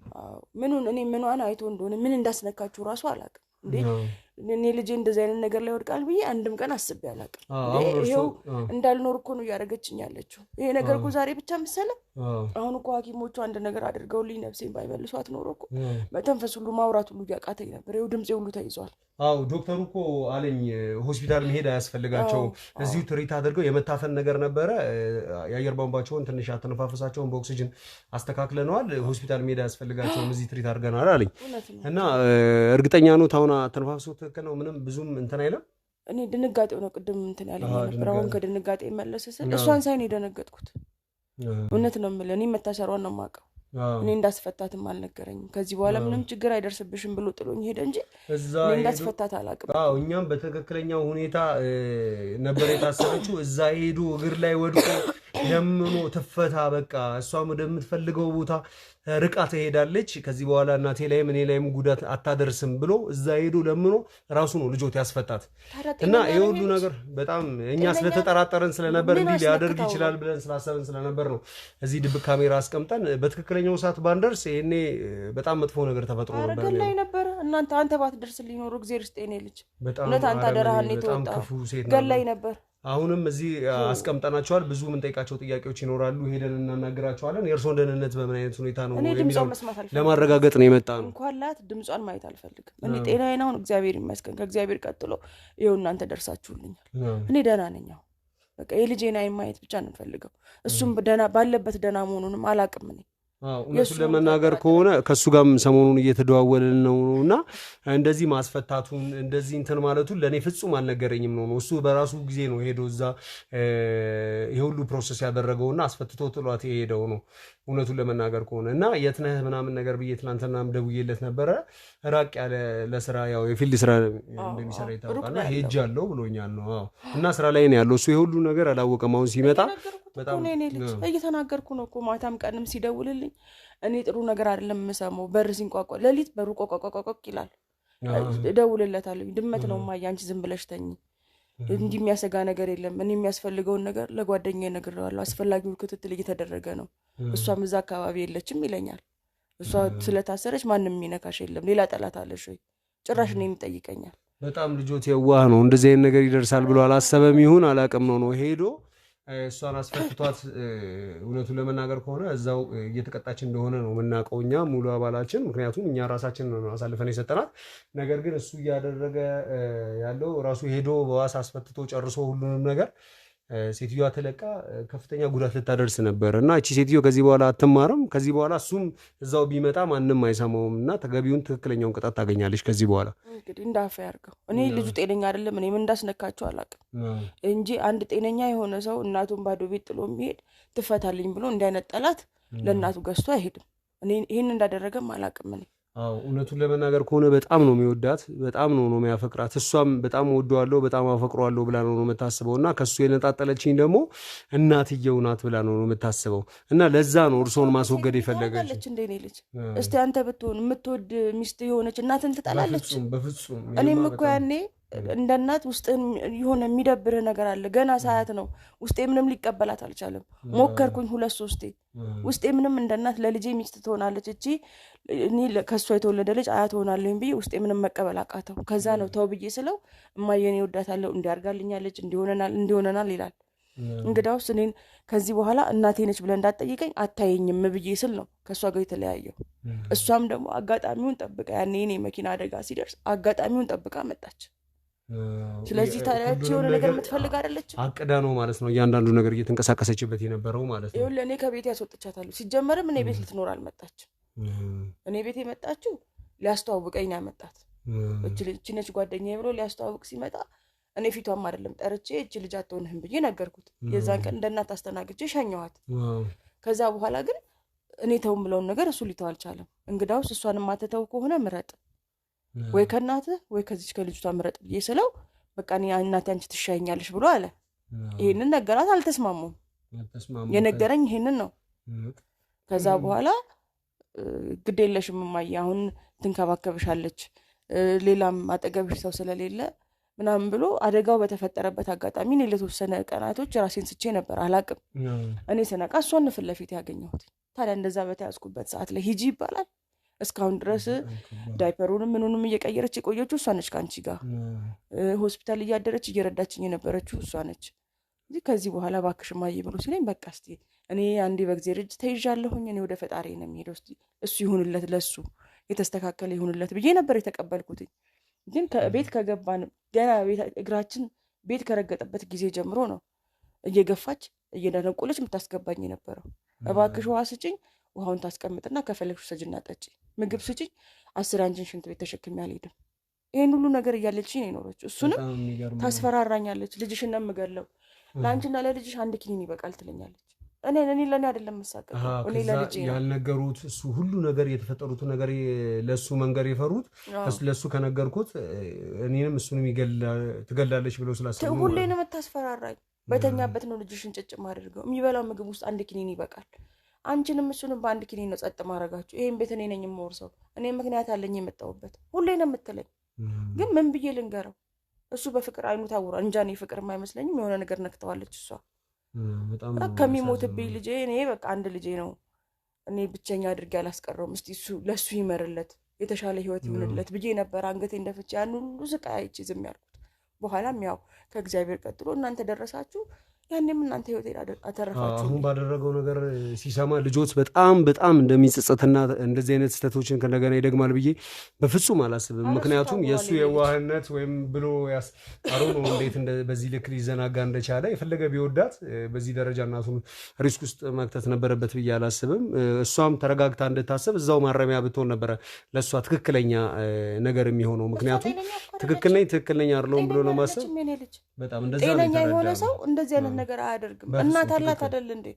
ምኗን አይቶ እንደሆነ ምን እንዳስነካችሁ እራሱ አላውቅም እንዴ። እኔ ልጄ እንደዚህ አይነት ነገር ላይ ወድቃል ብዬ አንድም ቀን አስቤ አላውቅም። ይሄው እንዳልኖር እኮ ነው እያደረገችኝ ያለችው። ይሄ ነገር እኮ ዛሬ ብቻ መሰለ። አሁን እኮ ሐኪሞቹ አንድ ነገር አድርገውልኝ ነፍሴን ባይመልሷት ኖሮ እኮ መተንፈስ ሁሉ ማውራት ሁሉ ያቃተኝ ነበር። ይኸው ድምጼ ሁሉ ተይዟል። ዶክተሩ እኮ አለኝ ሆስፒታል መሄድ አያስፈልጋቸው፣ እዚሁ ትሪት አድርገው የመታፈን ነገር ነበረ። የአየር ቧንቧቸውን ትንሽ አተነፋፈሳቸውን በኦክሲጅን አስተካክለነዋል። ሆስፒታል መሄድ አያስፈልጋቸውም፣ እዚህ ትሪት አድርገናል አለኝ እና እርግጠኛ ነው ታውና ተነፋፍሶ ትክክል ነው። ምንም ብዙም እንትን አይለም። እኔ ድንጋጤው ነው ቅድም እንትን ያለኝ ነበር። አሁን ከድንጋጤ መለሰ ስል እሷን ሳይን የደነገጥኩት እውነት ነው የምልህ። እኔ መታሰሯን ነው የማውቀው። እኔ እንዳስፈታትም አልነገረኝም። ከዚህ በኋላ ምንም ችግር አይደርስብሽም ብሎ ጥሎኝ ሄደ እንጂ እኔ እንዳስፈታት አላውቅም። እኛም በትክክለኛው ሁኔታ ነበር የታሰረችው። እዛ ሄዶ እግር ላይ ወድቆ ለምኖ ትፈታ፣ በቃ እሷም ወደምትፈልገው ቦታ ርቃ ትሄዳለች፣ ከዚህ በኋላ እናቴ ላይም እኔ ላይም ጉዳት አታደርስም ብሎ እዛ ሄዶ ለምኖ ራሱ ነው ልጆት ያስፈታት እና ይሄ ሁሉ ነገር በጣም እኛ ስለተጠራጠረን ስለነበር እንዲህ ሊያደርግ ይችላል ብለን ስላሰብን ስለነበር ነው እዚህ ድብቅ ካሜራ አስቀምጠን በትክክለኛው ሰዓት ባንደርስ ይሄኔ በጣም መጥፎ ነገር ተፈጥሮ ነበር። አረጋኝ ላይ ነበር አንተ ባትደርስልኝ ኖሮ እግዚአብሔር ይስጠኝ ልጅ እውነት አንተ አደረሃን የተወጣው ገላይ ነበር። አሁንም እዚህ አስቀምጠናቸዋል። ብዙ የምንጠይቃቸው ጥያቄዎች ይኖራሉ። ሄደን እናናግራቸዋለን። የእርስዎን ደህንነት በምን አይነት ሁኔታ ነው የሚለውን ለማረጋገጥ ነው የመጣ ነው። እንኳን ላት ድምጿን ማየት አልፈልግም። እኔ ጤናዬን አሁን እግዚአብሔር ይመስገን ከእግዚአብሔር ቀጥሎ ይኸው እናንተ ደርሳችሁልኛል። እኔ ደህና ነኝ። አሁን በቃ የልጄን አይን ማየት ብቻ ነው የምፈልገው። እሱም ደህና ባለበት ደህና መሆኑንም አላውቅም እኔ እውነቱን ለመናገር ከሆነ ከእሱ ጋርም ሰሞኑን እየተደዋወልን ነው እና እንደዚህ ማስፈታቱን እንደዚህ እንትን ማለቱን ለእኔ ፍጹም አልነገረኝም ነው። እሱ በራሱ ጊዜ ነው ሄዶ እዛ የሁሉ ፕሮሰስ ያደረገውና አስፈትቶ ጥሏት የሄደው ነው እውነቱን ለመናገር ከሆነ እና የት ነህ ምናምን ነገር ብዬ ትናንትናም ደውዬለት ነበረ። ራቅ ያለ ለስራ ያው የፊልድ ስራ እንደሚሰራ ይታወቃልና ሄጃለሁ ብሎኛል ነው እና ስራ ላይ ነው ያለው እሱ የሁሉ ነገር አላወቀም። አሁን ሲመጣ በጣም እየተናገርኩ ነው እኮ ማታም ቀንም ሲደውልልኝ እኔ ጥሩ ነገር አይደለም የምሰማው። በር ሲንቋቋ ሌሊት በሩ ቆቆቆቆ ይላል። እደውልለታለሁ። ድመት ነው ማያ አንቺ ዝም ብለሽ ተኝ እንጂ የሚያሰጋ ነገር የለም እኔ የሚያስፈልገውን ነገር ለጓደኛዬ ነግሬዋለሁ አስፈላጊው ክትትል እየተደረገ ነው እሷም እዛ አካባቢ የለችም ይለኛል እሷ ስለታሰረች ማንንም የሚነካሽ የለም ሌላ ጠላት አለሽ ወይ ጭራሽ እኔን ይጠይቀኛል በጣም ልጆት የዋህ ነው እንደዚህ አይነት ነገር ይደርሳል ብሎ አላሰበም ይሁን አላቀም ነው ሄዶ እሷን አስፈትቷት እውነቱን ለመናገር ከሆነ እዛው እየተቀጣች እንደሆነ ነው መናቀውኛ ሙሉ አባላችን ምክንያቱም እኛ ራሳችን ነው አሳልፈን የሰጠናት ነገር ግን እሱ ያደረገ ያለው ራሱ ሄዶ በዋስ አስፈትቶ ጨርሶ ሁሉንም ነገር ሴትዮዋ ተለቃ ከፍተኛ ጉዳት ልታደርስ ነበር እና እቺ ሴትዮ ከዚህ በኋላ አትማርም ከዚህ በኋላ እሱም እዛው ቢመጣ ማንንም አይሰማውምና ተገቢውን ትክክለኛውን ቅጣት ታገኛለች ከዚህ በኋላ እንግዲህ እንዳፈ ያርገው እኔ ልጁ ጤነኛ አይደለም እኔ ምን እንዳስነካቸው አላውቅም እንጂ አንድ ጤነኛ የሆነ ሰው እናቱን ባዶ ቤት ጥሎ የሚሄድ ትፈታልኝ ብሎ እንዳይነጠላት ለእናቱ ገዝቶ አይሄድም እኔ ይሄን እንዳደረገም አላውቅም እኔ አው እውነቱን ለመናገር ከሆነ በጣም ነው የሚወዳት በጣም ነው የሚያፈቅራት እሷም በጣም ወደዋለሁ በጣም አፈቅሯለሁ ብላ ነው የምታስበውና ከሱ የነጣጠለችኝ ደግሞ እናትየው ናት ብላ ነው የምታስበው እና ለዛ ነው እርሶን ማስወገድ የፈለገች እንዴ ነው ልጅ እስቲ አንተ ብትሆን የምትወድ ሚስት የሆነች እናትን ትጣላለች በፍጹም እኔም እኮ ያኔ እንደ እናት ውስጥ የሆነ የሚደብር ነገር አለ ገና ሰዓት ነው ውስጤ ምንም ሊቀበላት አልቻለም ሞከርኩኝ 2-3 ውስጤ ምንም እንደ እናት ለልጄ ሚስት ትሆናለች እቺ እኔ ከሷ የተወለደ ልጅ አያት ሆናለኝ ብዬ ውስጤ ምንም መቀበል አቃተው ከዛ ነው ተው ብዬ ስለው እማየኔ ወዳታለሁ እንዲያርጋልኛለች እንዲሆነናል ይላል እንግዳውስ እኔን ከዚህ በኋላ እናቴ ነች ብለ እንዳትጠይቀኝ አታየኝም ብዬ ስል ነው ከሷ ጋር የተለያየው እሷም ደግሞ አጋጣሚውን ጠብቃ ያኔ እኔ መኪና አደጋ ሲደርስ አጋጣሚውን ጠብቃ መጣች ስለዚህ ታዲያች የሆነ ነገር የምትፈልግ አይደለች አቅዳ ነው ማለት ነው እያንዳንዱ ነገር እየተንቀሳቀሰችበት የነበረው ማለት ነው ይሁን ለኔ ከቤት ያስወጥቻታለሁ ሲጀመርም እኔ ቤት ልትኖር አልመጣች እኔ ቤት የመጣችው ሊያስተዋውቀኝ ነው ያመጣት እቺ ነች ጓደኛዬ ብሎ ሊያስተዋውቅ ሲመጣ እኔ ፊቷም አይደለም ጠርቼ እቺ ልጅ አትሆንህም ብዬ ነገርኩት የዛን ቀን እንደናት አስተናግጄ ሸኘኋት ከዛ በኋላ ግን እኔ ተውም ብለውን ነገር እሱ ሊተው አልቻለም እንግዳውስ እሷን ማተተው ከሆነ ምረጥ ወይ ከናትህ ወይ ከዚች ከልጅቷ ምረጥ ብዬ ስለው በቃ እኔ እናቴ አንቺ ትሻኛለሽ ብሎ አለ ይሄንን ነገራት አልተስማሙም የነገረኝ ይሄንን ነው ከዛ በኋላ ግዴለሽም ማይ አሁን ትንከባከብሻለች ሌላም አጠገብሽ ሰው ስለሌለ ምናምን ብሎ አደጋው በተፈጠረበት አጋጣሚ እኔ ለተወሰነ ቀናቶች ራሴን ስቼ ነበር አላቅም እኔ ስነቃ እሷን ፊት ለፊት ያገኘሁት ታዲያ እንደዛ በተያዝኩበት ሰዓት ላይ ሂጂ ይባላል እስካሁን ድረስ ዳይፐሩንም ምኑንም እየቀየረች የቆየችው እሷ ነች ካንቺ ጋር ሆስፒታል እያደረች እየረዳችኝ የነበረችው እሷ ነች እዚህ ከዚህ በኋላ ባክሽ ማይ ብሎ ሲለኝ በቃ እስቲ እኔ አንዴ በእግዚአብሔር እጅ ተይዣለሁኝ እኔ ወደ ፈጣሪ ነው የሚሄደው እስቲ እሱ ይሁንለት ለሱ የተስተካከለ ይሁንለት ብዬ ነበር የተቀበልኩት ግን ከቤት ከገባን ገና እግራችን ቤት ከረገጠበት ጊዜ ጀምሮ ነው እየገፋች እየደነቆለች የምታስገባኝ የነበረው እባክሽ ውሃ ስጪኝ ውሃውን ታስቀምጥና ከፈለግሽ ሰጅና ጠጪ ምግብ ስጪኝ 10 አንጅን ሽንት ቤት ተሸክሜ አልሄድም ይሄን ሁሉ ነገር እያለችኝ ነው የኖረችው እሱንም ታስፈራራኛለች ልጅሽን ነው የምገለው ላንቺና ለልጅሽ አንድ ኪኒን ይበቃል ትለኛለች እኔ ለኔ አይደለም መሳቀቅ እኔ ለልጅ ያልነገሩት እሱ ሁሉ ነገር የተፈጠሩት ነገር ለሱ መንገር የፈሩት ለሱ ከነገርኩት እኔንም እሱንም ትገላለች ብለው ስላሰቡ ሁሌ ነው የምታስፈራራኝ በተኛበት ነው ልጅሽን ጭጭ ማድረገው የሚበላው ምግብ ውስጥ አንድ ኪኒን ይበቃል አንቺንም እሱንም በአንድ ኪኒን ነው ጸጥ ማረጋችሁ ይሄን ቤት እኔ ነኝ የምወርሰው እኔ ምክንያት አለኝ የመጣውበት ሁሌ ነው የምትለኝ ግን ምን ብዬ ልንገረው እሱ በፍቅር አይኑ ታውራ እንጃኔ ፍቅር የማይመስለኝም የሆነ ነገር ነክተዋለች እሷ በጣም ከሚሞትብኝ ልጄ እኔ በቃ አንድ ልጄ ነው እኔ ብቸኛ አድርጌ አላስቀረውም እስቲ እሱ ለሱ ይመርለት የተሻለ ህይወት ይሁንለት ብዬ ነበር አንገቴ እንደፍቼ ያን ሁሉ ስቃይ አይቼ ዝም ያልኩት በኋላም ያው ከእግዚአብሔር ቀጥሎ እናንተ ደረሳችሁ ያኔም እናንተ ህይወት አተረፋችሁ አሁን ባደረገው ነገር ሲሰማ ልጆች በጣም እንደሚጸጸትና እንደዚህ አይነት ስተቶችን ከነገና ይደግማል ብዬ በፍጹም አላስብም ምክንያቱም የሱ የዋህነት ወይም ብሎ ያስጣሩ ነው እንዴት በዚህ ልክ ሊዘናጋ እንደቻለ የፈለገ ቢወዳት በዚህ ደረጃ እናቱን ሪስክ ውስጥ መክተት ነበረበት ብዬ አላስብም እሷም ተረጋግታ እንድታስብ እዛው ማረሚያ ብትሆን ነበረ ለሷ ትክክለኛ ነገር የሚሆነው ምክንያቱም ትክክለኛ አይደለም ብሎ ነው ማሰብ በጣም እንደዛ ነው ጤነኛ የሆነ ሰው እንደዚህ አይነት ነገር አያደርግም እናት አላት አይደል እንዴ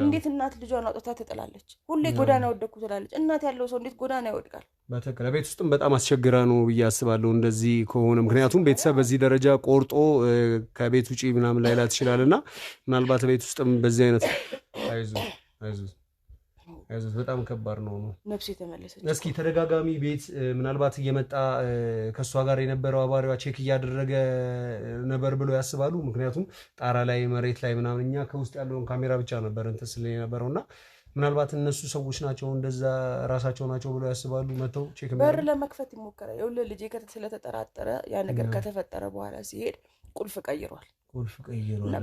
እንዴት እናት ልጇን አውጥታ ትጥላለች ሁሌ ጎዳና ወደኩ ትላለች እናት ያለው ሰው እንዴት ጎዳና ይወድቃል በተከለ ቤት ውስጥም በጣም አስቸግራ ነው ብዬ አስባለሁ እንደዚህ ከሆነ ምክንያቱም ቤተሰብ በዚህ ደረጃ ቆርጦ ከቤት ውጪ ምናምን ላይላት ይችላልና ምናልባት ቤት ውስጥም በዚህ አይነት አይዞ አይዞት በጣም ከባድ ነው። ነፍሴ ተመለሰች። እስኪ ተደጋጋሚ ቤት ምናልባት እየመጣ ከሷ ጋር የነበረው አባሪዋ ቼክ እያደረገ ነበር ብለው ያስባሉ? ምክንያቱም ጣራ ላይ መሬት ላይ ምናምን እኛ ከውስጥ ያለውን ካሜራ ብቻ ነበር እንትን ስለ የነበረውና ምናልባት እነሱ ሰዎች ናቸው እንደዛ ራሳቸው ናቸው ብለው ያስባሉ? መተው ቼክ በር ለመክፈት ይሞከራል። ይኸውልህ ልጄ ስለተጠራጠረ ያ ነገር ከተፈጠረ በኋላ ሲሄድ ቁልፍ ቀይሯል።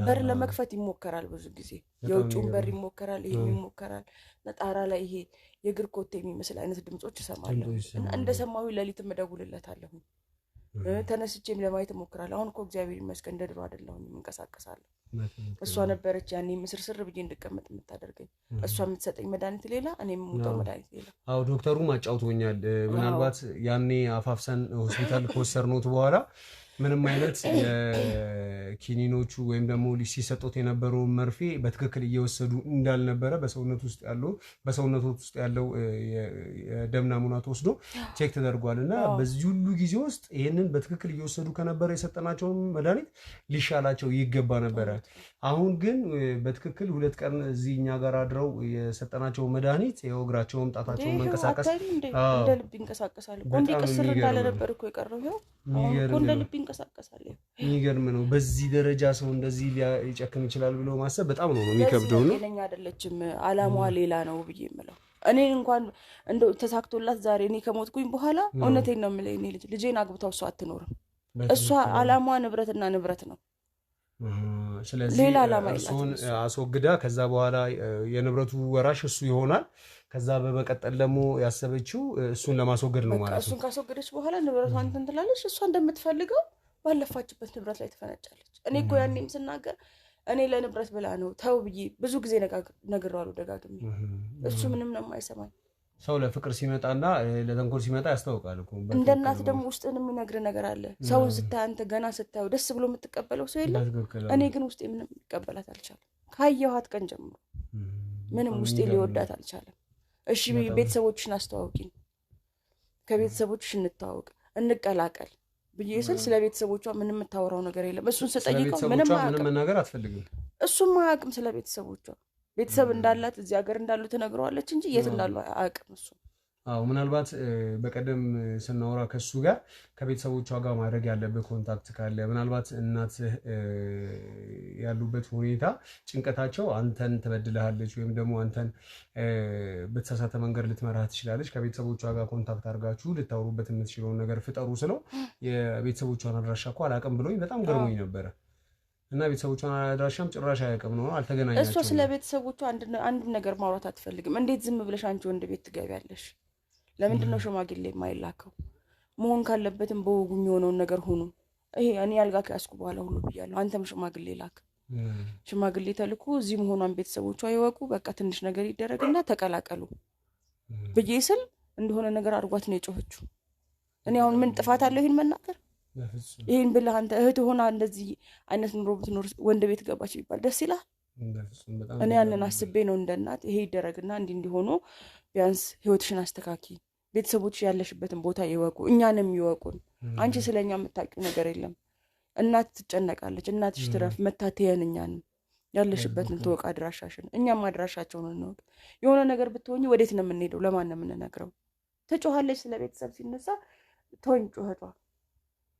በር ለመክፈት ይሞከራል። ብዙ ጊዜ የውጭውን በር ይሞከራል፣ ይሄም ይሞከራል። ጣራ ላይ ይሄ የእግር ኮቴ የሚመስል አይነት ድምጾች እሰማለሁ እና እንደሰማሁ ሌሊትም እደውልለታለሁ። ተነስቼም ለማየት እሞክራለሁ። አሁን እኮ እግዚአብሔር ይመስገን እንደ ድሮ አይደለሁም፣ እንቀሳቀሳለሁ። እሷ ነበረች ያኔ ምስርስር ብዬ እንድቀመጥ የምታደርገኝ። እሷ የምትሰጠኝ መድኃኒት ሌላ፣ እኔ የምሞተው መድኃኒት ሌላ። አዎ ዶክተሩም አጫውቶኛል። ምናልባት ያኔ አፋፍሰን ሆስፒታል ከወሰድነው በኋላ ምንም አይነት ኪኒኖቹ ወይም ደግሞ ሲሰጡት የነበረው መርፌ በትክክል እየወሰዱ እንዳልነበረ በሰውነት ውስጥ ያለው የደም ናሙና ተወስዶ ቼክ ተደርጓል እና በዚህ ሁሉ ጊዜ ውስጥ ይሄንን በትክክል እየወሰዱ ከነበረ የሰጠናቸው መድኃኒት ሊሻላቸው ይገባ ነበረ። አሁን ግን በትክክል 2 ቀን እዚህ እኛ ጋር አድረው የሰጠናቸው መድኃኒት የእግራቸው ጣታቸው መንቀሳቀስ እንደ ልብ ይንቀሳቀሳል። ቆንጆ ቅስር እንዳለ ነበር እኮ የቀረው ይሄው አሁን እንደ ልብ ይንቀሳቀሳል። የሚገርም ነው። በዚህ ደረጃ ሰው እንደዚህ ሊጨክን ይችላል ብሎ ማሰብ በጣም ነው የሚከብደው። ነው ለኛ አይደለችም አላማዋ ሌላ ነው ብዬ የምለው እኔ እንኳን እንደው ተሳክቶላት ዛሬ እኔ ከሞትኩኝ በኋላ እውነቴን ነው የምለው እኔ ልጄን አግብታው እሷ አትኖርም። እሷ አላማዋ ንብረትና ንብረት ነው። ስለዚህ እሱን አስወግዳ ከዛ በኋላ የንብረቱ ወራሽ እሱ ይሆናል። ከዛ በመቀጠል ደግሞ ያሰበችው እሱን ለማስወገድ ነው ማለት ነው። እሱን ካስወገደች በኋላ ንብረቷን እንትን ትላለች። እሷ እንደምትፈልገው ባለፋችበት ንብረት ላይ ትፈነጫለች። እኔ እኮ ያኔም ስናገር እኔ ለንብረት ብላ ነው ተው ብዬ ብዙ ጊዜ ነግሬዋለሁ ደጋግሜ። እሱ ምንም ነው የማይሰማኝ። ሰው ለፍቅር ሲመጣና ለተንኮል ሲመጣ ያስታውቃል እኮ። እንደ እናት ደግሞ ውስጥን የሚነግር ነገር አለ። ሰው ስታይ አንተ ገና ስታየው ደስ ብሎ የምትቀበለው ሰው የለም። እኔ ግን ውስጤ ምንም ይቀበላት አልቻለም። ካየኋት ቀን ጀምሮ ምንም ውስጤ ሊወዳት አልቻለም። እሺ ቤተሰቦችሽን አስተዋውቂኝ፣ ከቤተሰቦችሽ እንተዋወቅ፣ እንቀላቀል ብዬ ስል ስለ ቤተሰቦቿ ምንም የምታወራው ነገር የለም። እሱን ስጠይቀው ምንም መናገር አትፈልግም። እሱም አያውቅም ስለ ቤተሰቦቿ። ቤተሰብ እንዳላት እዚህ ሀገር እንዳሉ ትነግረዋለች እንጂ የት እንዳሉ አያውቅም እሱ። አዎ ምናልባት በቀደም ስናወራ ከሱ ጋር ከቤተሰቦቿ ጋር ማድረግ ያለበት ኮንታክት ካለ ምናልባት እናትህ ያሉበት ሁኔታ ጭንቀታቸው አንተን ትበድልሃለች ወይም ደግሞ አንተን በተሳሳተ መንገድ ልትመራህ ትችላለች። ከቤተሰቦቿ ጋር ኮንታክት አድርጋችሁ ልታወሩበት የምትችለውን ነገር ፍጠሩ ስለው የቤተሰቦቿን አድራሻ እኮ አላውቅም ብሎኝ በጣም ገርሞኝ ነበረ። እና ቤተሰቦቿን አድራሻም ጭራሽ አያውቅም ነው አልተገናኛቸውም። እሷ ስለ ቤተሰቦቿ አንድ ነገር ማውራት አትፈልግም። እንዴት ዝም ብለሽ አንቺ ወንድ ቤት ትገቢያለሽ? ለምንድን ነው ሽማግሌ የማይላከው? መሆን ካለበትም በወጉ የሚሆነውን ነገር ሁኑ። ይሄ እኔ ያልጋ ከያዝኩ በኋላ ሁሉ ብያለሁ። አንተም ሽማግሌ ላክ። ሽማግሌ ተልኮ እዚህ መሆኗን ቤተሰቦቿ ይወቁ። በቃ ትንሽ ነገር ይደረግና ተቀላቀሉ ብዬ ስል እንደሆነ ነገር አድርጓት ነው የጮኸችው። እኔ አሁን ምን ጥፋት አለው ይሄን መናገር? ይሄን ብለህ አንተ እህት ሆና እንደዚህ አይነት ኑሮ ብትኖር ወንድ ቤት ገባች ቢባል ደስ ይላል? እኔ ያንን አስቤ ነው እንደ እናት ይሄ ይደረግና እንዲሆኑ ቢያንስ ህይወትሽን አስተካኪ፣ ቤተሰቦች ያለሽበትን ቦታ ይወቁ፣ እኛንም ይወቁን። አንቺ ስለኛ የምታውቂው ነገር የለም። እናት ትጨነቃለች። እናትሽ ትረፍ መታተየን እኛንም ያለሽበትን ትወቅ፣ አድራሻሽን፣ እኛም አድራሻቸውን እንወቅ። የሆነ ነገር ብትሆኚ ወዴት ነው የምንሄደው? ለማን ነው የምንነግረው? ትጮኻለች ስለ ቤተሰብ ሲነሳ ተወኝ ጩኸቷ።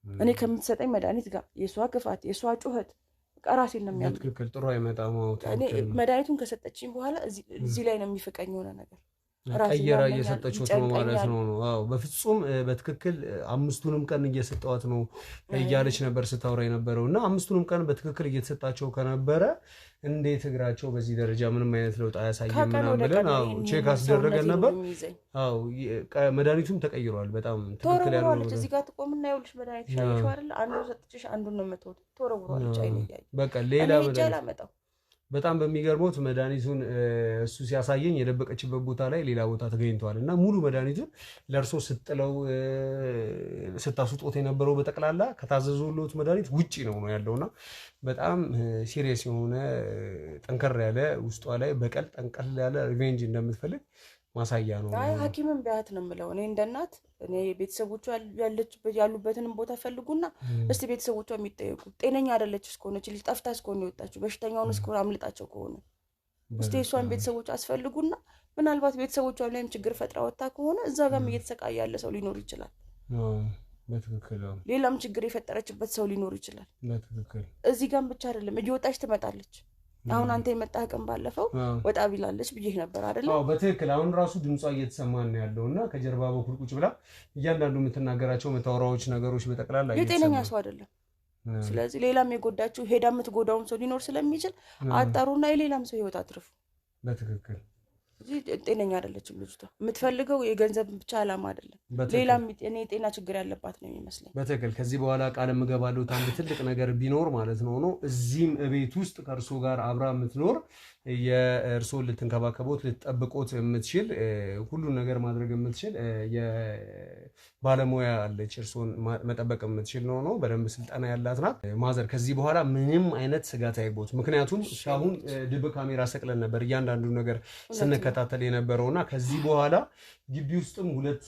እኔ ከምትሰጠኝ መድኃኒት ጋር የሷ ክፋት የሷ ጩኸት ራሴን ነው የሚያምነው። ትክክል ጥሩ አይመጣም። እኔ መድኃኒቱን ከሰጠችኝ በኋላ እዚህ ላይ ነው የሚፈቀኝ የሆነ ነገር ቀየራ እየሰጠችው ነው ማለት ነው። አዎ በፍጹም በትክክል 5ቱንም ቀን እየሰጠዋት ነው እያለች ነበር ስታወራ የነበረው እና 5ቱንም ቀን በትክክል እየተሰጣቸው ከነበረ እንዴት እግራቸው በዚህ ደረጃ ምንም አይነት ለውጥ አያሳይም ምናምን ብለን አዎ ቼክ አስደረገን ነበር። አዎ መድኃኒቱም ተቀይሯል። በጣም ትክክል ያለው ነው። እዚህ ጋር ትቆምና ይኸውልሽ መድኃኒት ሻይሽ አይደል አንዱ ሰጥቼሽ አንዱን ነው የምትወጥ ተወረውሯለች። አይነያይ በቃ ሌላ መድኃኒት በጣም በሚገርመው መድኃኒቱን እሱ ሲያሳየኝ የደበቀችበት ቦታ ላይ ሌላ ቦታ ተገኝቷል እና ሙሉ መድኃኒቱን ለእርሶ ስትጥለው ስታስውጦት የነበረው በጠቅላላ ከታዘዙለት መድኃኒት ውጪ ነው ያለውና በጣም ሲሪየስ የሆነ ጠንከር ያለ ውስጧ ላይ በቀል ጠንቀል ያለ ሪቬንጅ እንደምትፈልግ ማሳያ ነው። አይ ሐኪምን ቢያት ነው የምለው እኔ እንደ እናት። እኔ ቤተሰቦቿ ያሉበትን ቦታ ፈልጉና እስቲ ቤተሰቦቿ የሚጠየቁ ጤነኛ አይደለች እስከሆነች ልጅ ጠፍታ እስከሆነ የወጣችው በሽተኛውን እስከሆነ አምልጣቸው ከሆነ እስቲ እሷን ቤተሰቦች አስፈልጉና ምናልባት ቤተሰቦቿ ላይም ችግር ፈጥራ ወጣ ከሆነ እዛ ጋርም እየተሰቃየ ያለ ሰው ሊኖር ይችላል። በትክክል ሌላም ችግር የፈጠረችበት ሰው ሊኖር ይችላል። በትክክል እዚህ ጋርም ብቻ አይደለም እየወጣች ትመጣለች። አሁን አንተ የመጣህ ቀን ባለፈው ወጣ ቢላለች ብዬ ነበር አይደል? አዎ በትክክል አሁን ራሱ ድምጿ እየተሰማን ነው ያለውና ከጀርባ በኩል ቁጭ ብላ እያንዳንዱ የምትናገራቸው መታወራዎች ነገሮች በጠቅላላ የጤነኛ ሰው አይደለም። ስለዚህ ሌላም የጎዳችሁ ሄዳ የምትጎዳውም ሰው ሊኖር ስለሚችል አጣሩና የሌላም ሰው ህይወት አትርፉ። በትክክል እዚህ ጤነኛ አይደለችም ልጅቷ። የምትፈልገው የገንዘብ ብቻ አላማ አይደለም። ሌላም እኔ ጤና ችግር ያለባት ነው የሚመስለኝ። በትክክል ከዚህ በኋላ ቃል ምገባለው አንድ ትልቅ ነገር ቢኖር ማለት ነው እዚህም ቤት ውስጥ ከእርሶ ጋር አብራ የምትኖር የእርሶን ልትንከባከቦት ልትጠብቆት የምትችል ሁሉን ነገር ማድረግ የምትችል የባለሙያ አለች። እርሶን መጠበቅ የምትችል ነው በደንብ ስልጠና ያላት ናት። ማዘር ከዚህ በኋላ ምንም አይነት ስጋት አይቦት። ምክንያቱም አሁን ድብቅ ካሜራ ሰቅለን ነበር እያንዳንዱ ነገር ስንከታተል የነበረውና ከዚህ በኋላ ግቢ ውስጥም 2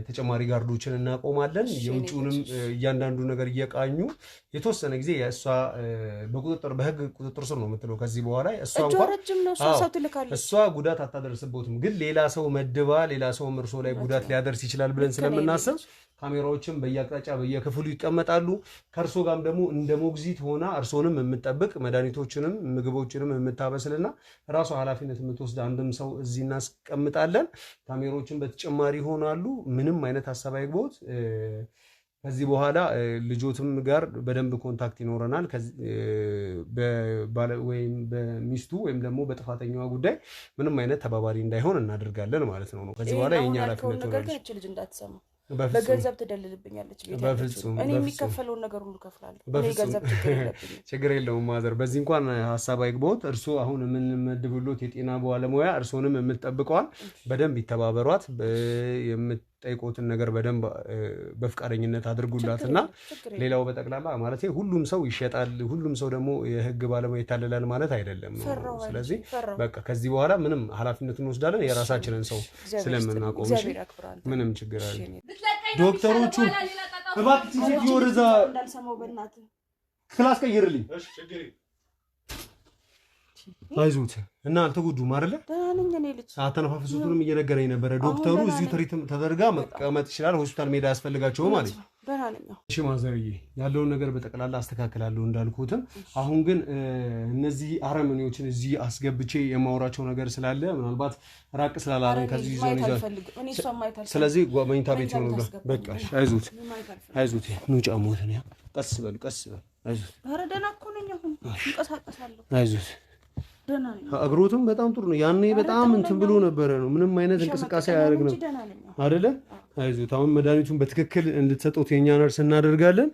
ተጨማሪ ጋርዶችን እናቆማለን። የውጭውንም እያንዳንዱ ነገር እየቃኙ የተወሰነ ጊዜ የእሷ በቁጥጥር በህግ ቁጥጥር ስር ነው የምትለው። ከዚህ በኋላ እሷ እንኳን እሷ ጉዳት አታደርስቦትም፣ ግን ሌላ ሰው መድባ ሌላ ሰውም እርሶ ላይ ጉዳት ሊያደርስ ይችላል ብለን ስለምናስብ ካሜራዎችም በየአቅጣጫ በየክፍሉ ይቀመጣሉ። ከእርሶ ጋርም ደግሞ እንደ ሞግዚት ሆና እርሶንም የምትጠብቅ መድኃኒቶችንም ምግቦችንም የምታበስልና ራሷ ኃላፊነት የምትወስድ አንድም ሰው እዚህ እናስቀምጣለን። ካሜራዎችን በተጨማሪ ይሆናሉ። ምንም አይነት ሀሳብ አይግቦት። ከዚህ በኋላ ልጆትም ጋር በደንብ ኮንታክት ይኖረናል። ወይም በሚስቱ ወይም ደግሞ በጥፋተኛዋ ጉዳይ ምንም አይነት ተባባሪ እንዳይሆን እናደርጋለን ማለት ነው። ከዚህ በኋላ የኛ ኃላፊነት ነው። በገንዘብ ትደልልብኛለች በፍጹም እኔ የሚከፈለውን ነገር ሁሉ ከፍላለሁ። እኔ ገንዘብ ችግር የለውም ማዘር። በዚህ እንኳን ሀሳብ አይግባውት። እርሶ አሁን የምንመድብሎት የጤና ባለሙያ እርሶንም የምትጠብቀዋል። በደንብ ይተባበሯት። የምትጠይቁትን ነገር በደንብ በፍቃደኝነት አድርጉላትና ሌላው በጠቅላላ ማለት ሁሉም ሰው ይሸጣል፣ ሁሉም ሰው ደግሞ የህግ ባለሙያ ይታለላል ማለት አይደለም። ስለዚህ በቃ ከዚህ በኋላ ምንም ኃላፊነቱን እንወስዳለን የራሳችንን ሰው ስለምናቆም ምንም ችግር አለ። ዶክተሮቹ እባክህ ሴት ወርዛ እንዳልሰማው በእናትህ ክላስ ቀይርልኝ። አይዞት እና አልተጎዱም አይደለ? ደህና ነኝ እኔ ልጅ። አተነፋፈሱንም እየነገረኝ ነበረ ዶክተሩ። እዚሁ ትሪት ተደርጋ መቀመጥ ይችላል፣ ሆስፒታል ሜዳ ያስፈልጋቸውም አለኝ። ደህና ነኝ። እሺ ማዘርዬ ያለውን ነገር በጠቅላላ አስተካክላለሁ እንዳልኩትም። አሁን ግን እነዚህ አረመኔዎችን እዚህ አስገብቼ የማወራቸው ነገር ስላለ ምናልባት ራቅ ስላላረን ከዚህ ይዘን ስለዚህ መኝታ ቤት ነው። በቃ አይዞት አይዞት ኑ ጫሞት ነው። ቀስ በሉ ቀስ በሉ አይዞት። ኧረ ደህና እኮ ነኝ አሁን እንቀሳቀሳለሁ። አይዞት እግሮትም በጣም ጥሩ ነው። ያኔ በጣም እንትን ብሎ ነበረ ነው ምንም አይነት እንቅስቃሴ አያደርግ ነው አይደለ? አይዞት አሁን መድኃኒቱን በትክክል እንድትሰጡት የኛ ነርስ እናደርጋለን።